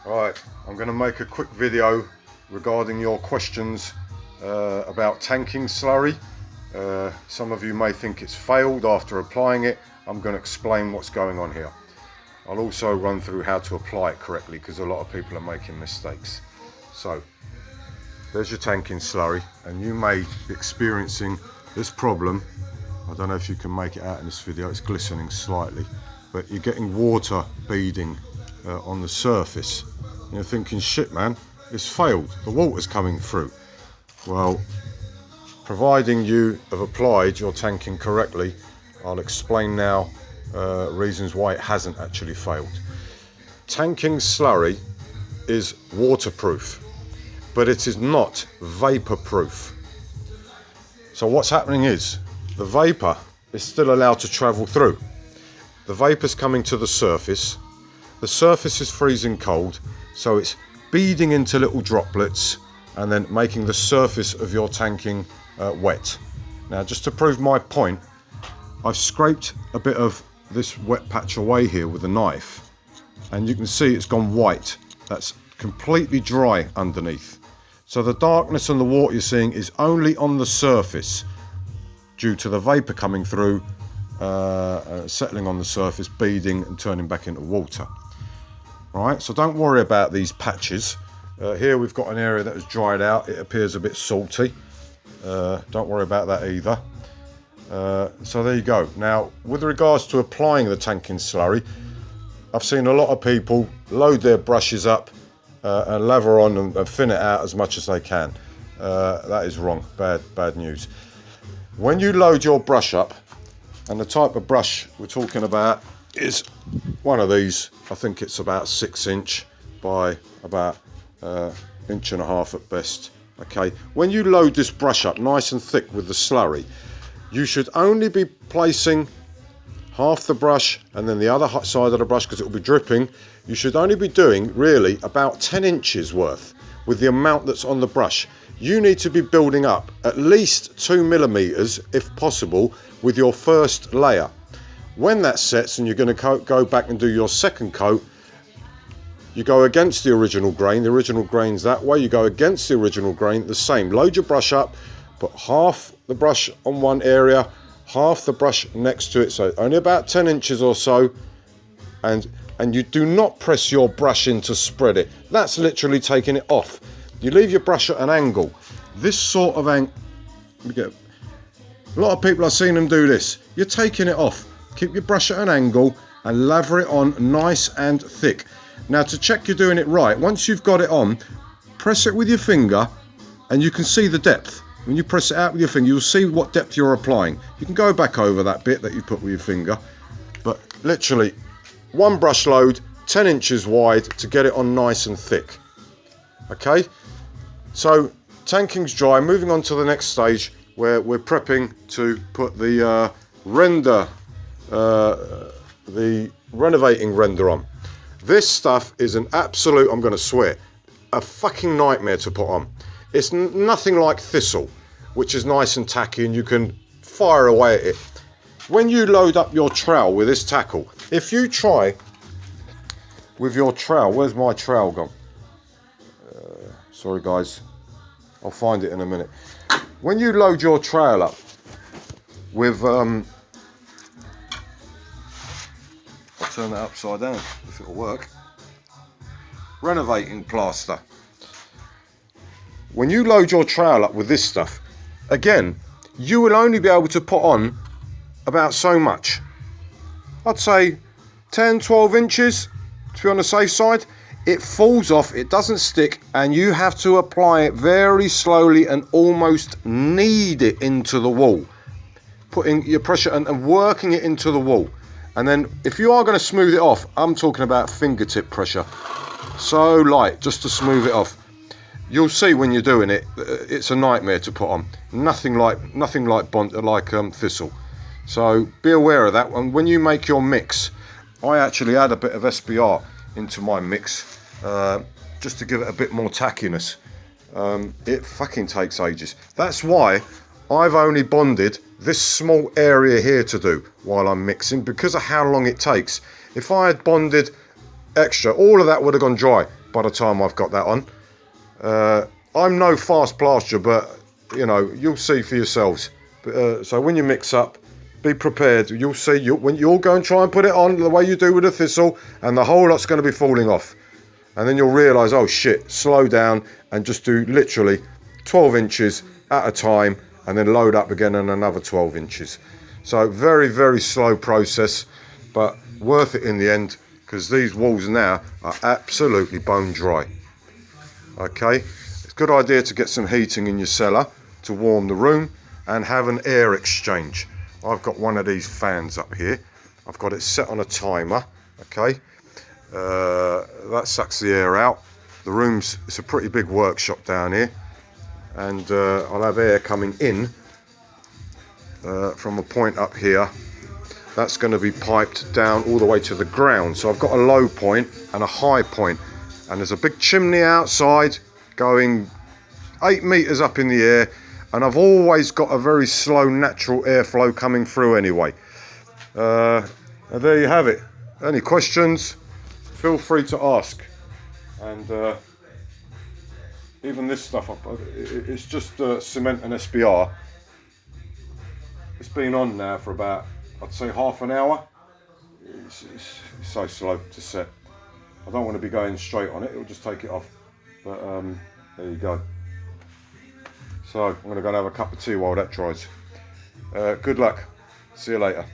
Right, I'm going to make a quick video regarding your questions about tanking slurry. Some of you may think it's failed after applying it. I'm going to explain what's going on here. I'll also run through how to apply it correctly because a lot of people are making mistakes. So, there's your tanking slurry, and you may be experiencing this problem. I don't know if you can make it out in this video, it's glistening slightly, but you're getting water beading on the surface. And you're thinking, shit man, it's failed, the water's coming through. Well, providing you have applied your tanking correctly, I'll explain now reasons why it hasn't actually failed. Tanking slurry is waterproof, but it is not vapor proof. So what's happening is the vapor is still allowed to travel through. The vapor's coming to the surface is freezing cold, so it's beading into little droplets and then making the surface of your tanking wet. Now, just to prove my point, I've scraped a bit of this wet patch away here with a knife, and you can see it's gone white. That's completely dry underneath. So the darkness and the water you're seeing is only on the surface due to the vapor coming through, settling on the surface, beading and turning back into water. Right, so don't worry about these patches. Here we've got an area that has dried out. It appears a bit salty. Don't worry about that either. So there you go. Now, with regards to applying the tanking slurry, I've seen a lot of people load their brushes up and lather on and thin it out as much as they can. That is wrong. Bad news. When you load your brush up, and the type of brush we're talking about is one of these. I think it's about 6 inch by about 1.5 inches at best. Okay, when you load this brush up nice and thick with the slurry, you should only be placing half the brush and then the other side of the brush, because it will be dripping. You should only be doing really about 10 inches worth with the amount that's on the brush. You need to be building up at least 2 millimeters if possible with your first layer. When that sets and you're going to go back and do your second coat, you go against the original grain. The original grain's that way. You go against the original grain, the same. Load your brush up, put half the brush on one area, half the brush next to it, so only about 10 inches or so, and you do not press your brush in to spread it. That's literally taking it off. You leave your brush at an angle. This sort of angle, a lot of people, I've seen them do this. You're taking it off. Keep your brush at an angle and lather it on nice and thick. Now, to check you're doing it right, once you've got it on, press it with your finger and you can see the depth. When you press it out with your finger, you'll see what depth you're applying. You can go back over that bit that you put with your finger, but literally one brush load, 10 inches wide to get it on nice and thick. Okay, so tanking's dry. Moving on to the next stage where we're prepping to put the the renovating render on. This stuff is an absolute, I'm going to swear, a fucking nightmare to put on. It's nothing like thistle, which is nice and tacky and you can fire away at it. When you load up your trowel with this tackle, if you try with your trowel, where's my trowel gone? Sorry guys, I'll find it in a minute. When you load your trowel up with, I'll turn that upside down if it'll work, renovating plaster. When you load your trowel up with this stuff, again, you will only be able to put on about so much. I'd say 10, 12 inches to be on the safe side. It falls off, it doesn't stick, and you have to apply it very slowly and almost knead it into the wall. Putting your pressure and working it into the wall. And then if you are going to smooth it off, I'm talking about fingertip pressure. So light, just to smooth it off. You'll see when you're doing it, it's a nightmare to put on. Nothing like thistle. So be aware of that. And when you make your mix, I actually add a bit of SBR into my mix just to give it a bit more tackiness. It fucking takes ages. That's why I've only bonded this small area here to do while I'm mixing, because of how long it takes. If I had bonded extra, all of that would have gone dry. by the time I've got that on. I'm no fast plasterer, but you know, you'll see for yourselves. So when you mix up, be prepared. You'll see when you'll go and try and put it on the way you do with a thistle, and the whole lot's going to be falling off. And then you'll realise, oh shit, slow down and just do literally 12 inches at a time, and then load up again and another 12 inches. So very, very slow process, but worth it in the end, because these walls now are absolutely bone dry. Okay, it's a good idea to get some heating in your cellar to warm the room and have an air exchange. I've got one of these fans up here. I've got it set on a timer, okay. That sucks the air out. The room's, it's a pretty big workshop down here, and I'll have air coming in from a point up here. That's going to be piped down all the way to the ground. So I've got a low point and a high point, and there's a big chimney outside going 8 meters up in the air, and I've always got a very slow natural airflow coming through anyway. And there you have it. Any questions, feel free to ask. And even this stuff, it's just cement and SBR. It's been on now for about, I'd say, half an hour. It's so slow to set. I don't want to be going straight on it, it'll just take it off. But there you go. So I'm going to go and have a cup of tea while that dries. Good luck. See you later.